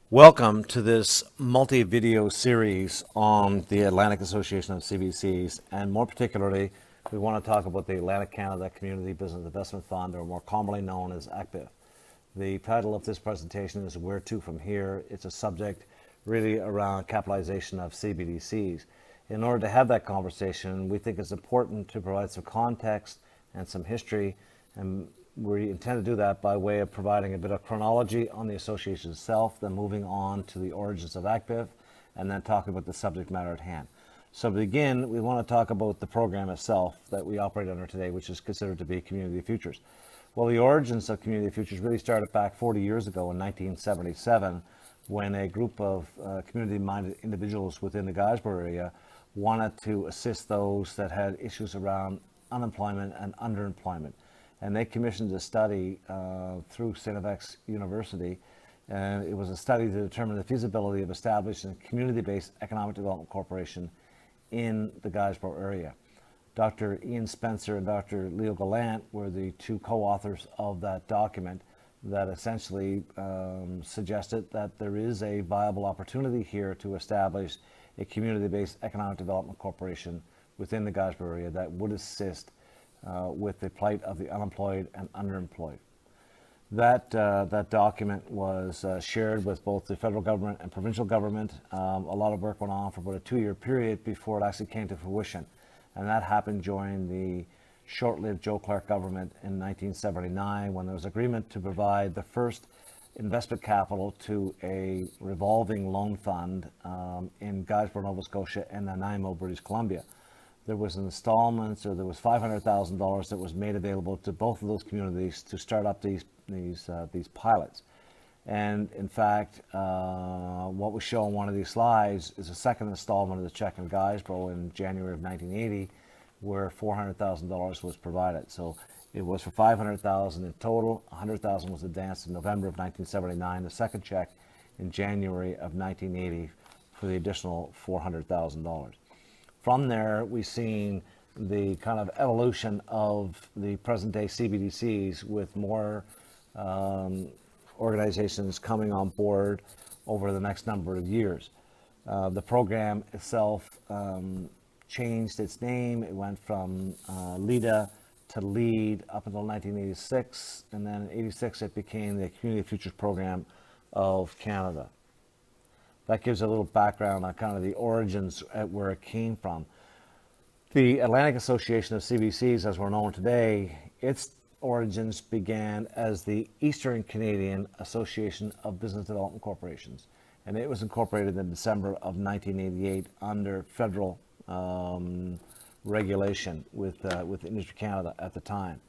Welcome to this multi-video series on the Atlantic Association of CBCs, and more particularly, we want to talk about the Atlantic Canada Community Business Investment Fund, or more commonly known as ACBIF. The title of this presentation is Where to From Here. It's a subject really around capitalization of CBDCs. In order to have that conversation, we think it's important to provide some context and some history, and we intend to do that by way of providing a bit of chronology on the association itself, then moving on to the origins of ACBIF, and then talking about the subject matter at hand. So to begin, we want to talk about the program itself that we operate under today, which is considered to be Community Futures. Well, the origins of Community Futures really started back 40 years ago in 1977, when a group of community-minded individuals within the Guysborough area wanted to assist those that had issues around unemployment and underemployment. And they commissioned a study through St. FX University, and it was a study to determine the feasibility of establishing a community-based economic development corporation in the Guysborough area. Dr. Ian Spencer and Dr. Leo Gallant were the two co-authors of that document that essentially suggested that there is a viable opportunity here to establish a community-based economic development corporation within the Guysborough area that would assist with the plight of the unemployed and underemployed. That document was shared with both the federal government and provincial government. A lot of work went on for about a 2-year period before it actually came to fruition. And that happened during the short-lived Joe Clark government in 1979, when there was agreement to provide the first investment capital to a revolving loan fund in Guysborough, Nova Scotia, and Nanaimo, British Columbia. There was installments, or there was $500,000 that was made available to both of those communities to start up these pilots. And in fact, what we show on one of these slides is a second installment of the check in Guysborough in January of 1980, where $400,000 was provided. So it was for $500,000 in total. $100,000 was advanced in November of 1979. The second check in January of 1980 for the additional $400,000. From there, we've seen the kind of evolution of the present-day CBDCs, with more organizations coming on board over the next number of years. The program itself changed its name. It went from LEADA to LEAD up until 1986, and then in 86 it became the Community Futures Program of Canada. That gives a little background on kind of the origins at where it came from. The Atlantic Association of CBCs, as we're known today, its origins began as the Eastern Canadian Association of Business Development Corporations, and it was incorporated in December of 1988 under federal regulation with Industry Canada at the time.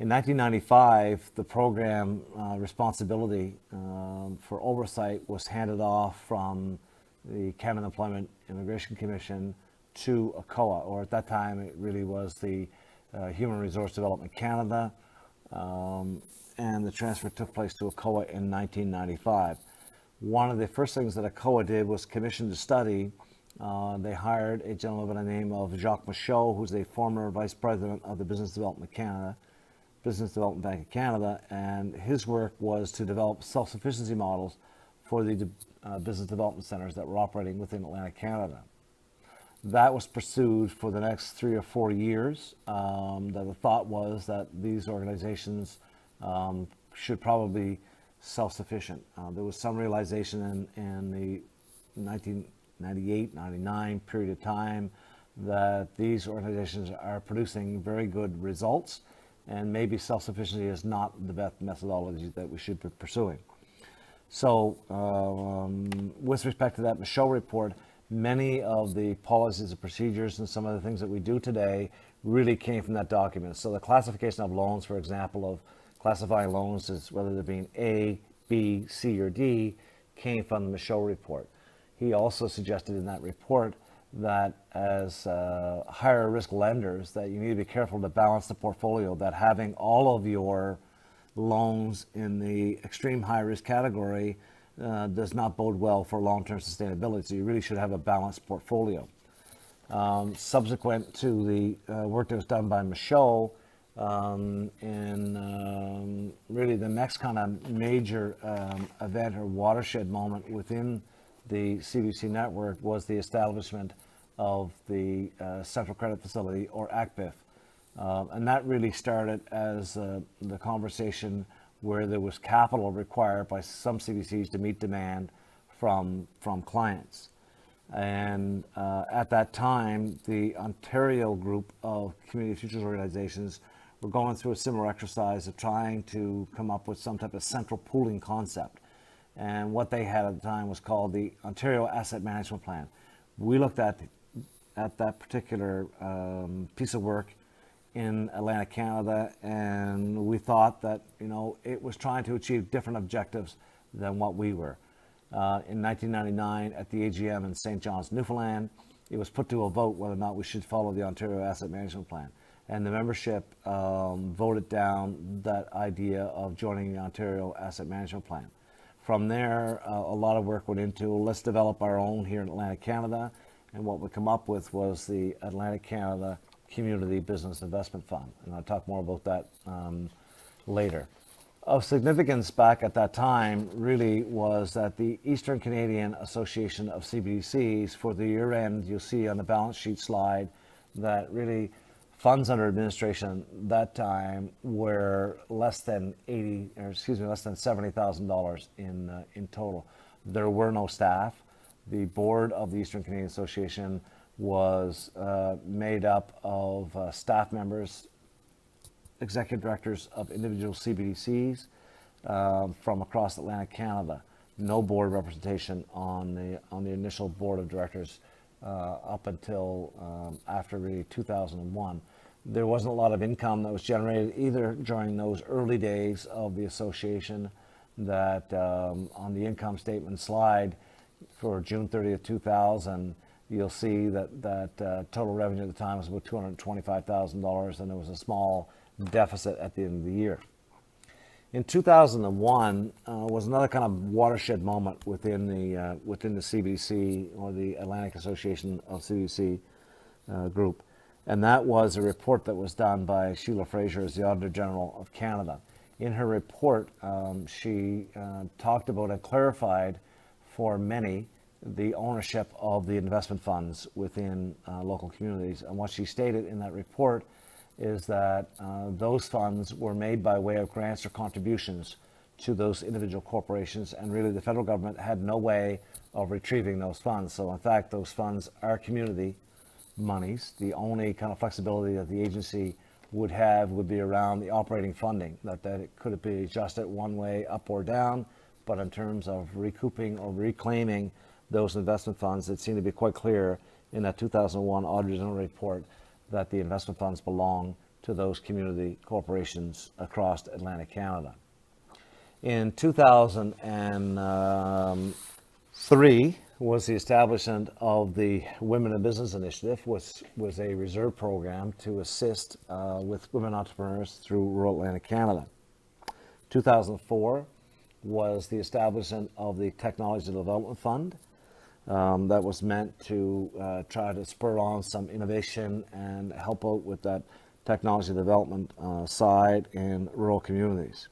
In 1995, the program responsibility for oversight was handed off from the Canada Employment Immigration Commission to ACOA, or at that time it really was the Human Resource Development Canada, and the transfer took place to ACOA in 1995. One of the first things that ACOA did was commission a study. They hired a gentleman by the name of Jacques Michaud, who's a former vice president of the Business Development Bank of Canada, and his work was to develop self-sufficiency models for the business development centers that were operating within Atlantic Canada. That was pursued for the next 3 or 4 years. The thought was that these organizations should probably be self-sufficient. There was some realization in the 1998-99 period of time that these organizations are producing very good results, and maybe self-sufficiency is not the best methodology that we should be pursuing. So with respect to that Michaud report, many of the policies and procedures and some of the things that we do today really came from that document. So the classification of loans, for example, of classifying loans as whether they're being A, B, C, or D, came from the Michaud report. He also suggested in that report that as higher risk lenders, that you need to be careful to balance the portfolio, that having all of your loans in the extreme high risk category does not bode well for long-term sustainability. So you really should have a balanced portfolio. Subsequent to the work that was done by Michaud, And really the next kind of major event or watershed moment within the CBC network was the establishment of the Central Credit Facility, or ACBIF. And that really started as the conversation where there was capital required by some CBCs to meet demand from clients. And at that time, the Ontario group of community futures organizations were going through a similar exercise of trying to come up with some type of central pooling concept. And what they had at the time was called the Ontario Asset Management Plan. We looked at that particular piece of work in Atlantic Canada, and we thought that it was trying to achieve different objectives than what we were. In 1999, at the AGM in St. John's, Newfoundland, it was put to a vote whether or not we should follow the Ontario Asset Management Plan. And the membership voted down that idea of joining the Ontario Asset Management Plan. From there, a lot of work went into, let's develop our own here in Atlantic Canada. And what we come up with was the Atlantic Canada Community Business Investment Fund. And I'll talk more about that later. Of significance back at that time really was that the Eastern Canadian Association of CBDCs, for the year end, you'll see on the balance sheet slide that really funds under administration that time were less than $70,000 in total. There were no staff. The board of the Eastern Canadian Association was made up of staff members, executive directors of individual CBDCs from across Atlantic Canada. No board representation on the initial board of directors up until after really 2001. There wasn't a lot of income that was generated either during those early days of the association. That on the income statement slide for June 30th, 2000, you'll see that total revenue at the time was about $225,000, and there was a small deficit at the end of the year. In 2001 was another kind of watershed moment within the CBC, or the Atlantic Association of CBC group, and that was a report that was done by Sheila Fraser as the Auditor General of Canada. In her report, she talked about and clarified for many the ownership of the investment funds within local communities. And what she stated in that report is that those funds were made by way of grants or contributions to those individual corporations, and really the federal government had no way of retrieving those funds. So in fact, those funds are community monies. The only kind of flexibility that the agency would have would be around the operating funding, that it could be adjusted one way up or down, but in terms of recouping or reclaiming those investment funds, it seemed to be quite clear in that 2001 Auditor General report that the investment funds belong to those community corporations across Atlantic Canada. In 2003 was the establishment of the Women in Business Initiative, which was a reserve program to assist with women entrepreneurs through rural Atlantic Canada. 2004 was the establishment of the Technology Development Fund. That was meant to try to spur on some innovation and help out with that technology development side in rural communities.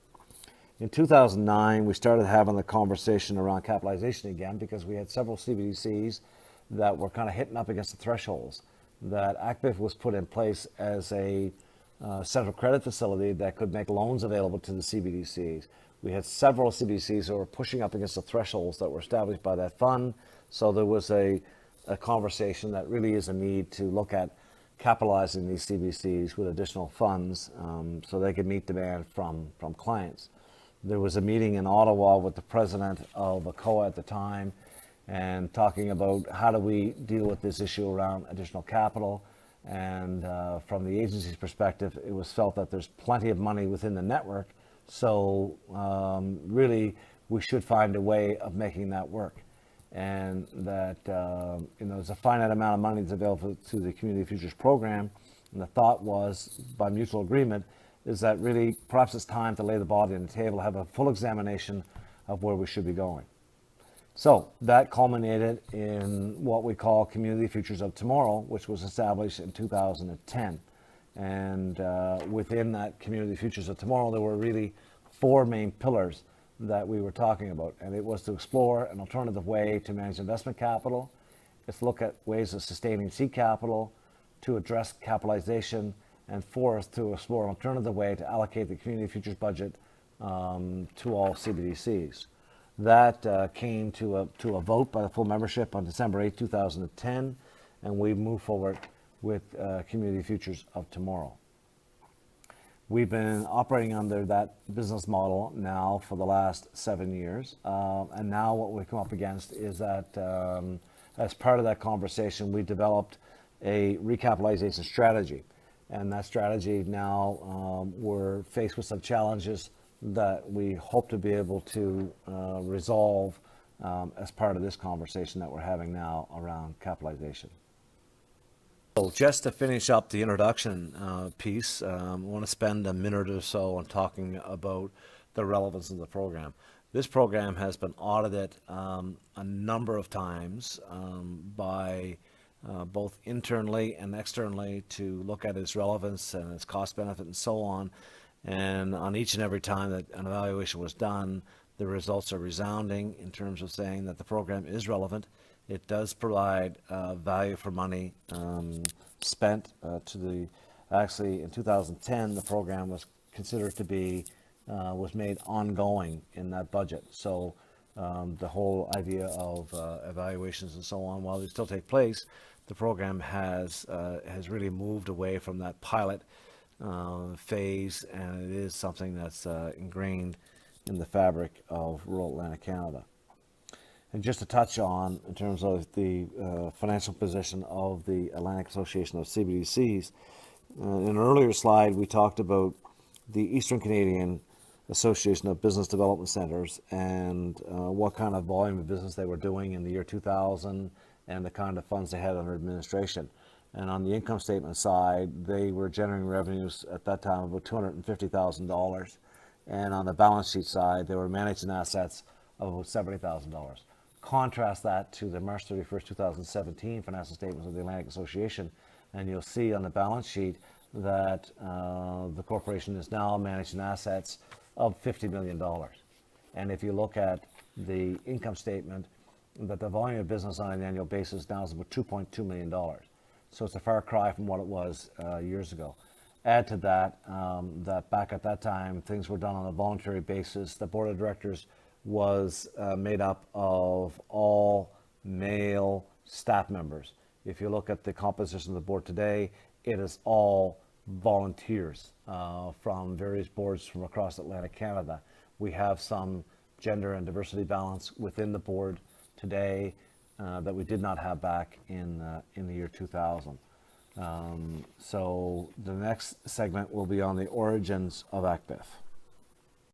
In 2009, we started having the conversation around capitalization again, because we had several CBDCs that were kind of hitting up against the thresholds. That ACBIF was put in place as a central credit facility that could make loans available to the CBDCs. We had several CBDCs that were pushing up against the thresholds that were established by that fund. So there was a conversation that really is a need to look at capitalizing these CBDCs with additional funds so they could meet demand from clients. There was a meeting in Ottawa with the president of ACOA at the time, and talking about how do we deal with this issue around additional capital. And from the agency's perspective, it was felt that there's plenty of money within the network, so really we should find a way of making that work. And that there's a finite amount of money that's available to the Community Futures Program, and the thought was, by mutual agreement, is that really perhaps it's time to lay the body on the table, have a full examination of where we should be going. So that culminated in what we call Community Futures of Tomorrow, which was established in 2010. And within that Community Futures of Tomorrow, there were really four main pillars that we were talking about. And it was to explore an alternative way to manage investment capital. It's look at ways of sustaining seed capital, to address capitalization, and fourth, to explore an alternative way to allocate the Community Futures budget to all CBDCs. That came to a vote by the full membership on December 8, 2010, and we moved forward with Community Futures of Tomorrow. We've been operating under that business model now for the last 7 years, and now what we've come up against is that as part of that conversation, we developed a recapitalization strategy. And that strategy now, we're faced with some challenges that we hope to be able to resolve as part of this conversation that we're having now around capitalization. So just to finish up the introduction piece, I want to spend a minute or so on talking about the relevance of the program. This program has been audited a number of times by both internally and externally to look at its relevance and its cost benefit and so on. And on each and every time that an evaluation was done, the results are resounding in terms of saying that the program is relevant. It does provide value for money spent actually in 2010, the program was considered to be, was made ongoing in that budget. So the whole idea of evaluations and so on, while they still take place, the program has really moved away from that pilot phase, and it is something that's ingrained in the fabric of rural Atlantic Canada. And just to touch on, in terms of the financial position of the Atlantic Association of CBDCs, in an earlier slide we talked about the Eastern Canadian Association of Business Development Centers and what kind of volume of business they were doing in the year 2000 and the kind of funds they had under administration. And on the income statement side, they were generating revenues at that time of about $250,000. And on the balance sheet side, they were managing assets of about $70,000. Contrast that to the March 31st, 2017 financial statements of the Atlantic Association, and you'll see on the balance sheet that the corporation is now managing assets of $50 million. And if you look at the income statement, that the volume of business on an annual basis now is about $2.2 million. So it's a far cry from what it was years ago. Add to that, that back at that time, things were done on a voluntary basis. The board of directors was made up of all male staff members. If you look at the composition of the board today, it is all volunteers from various boards from across Atlantic Canada. We have some gender and diversity balance within the board today that we did not have back in the year 2000. So the next segment will be on the origins of ACBIF.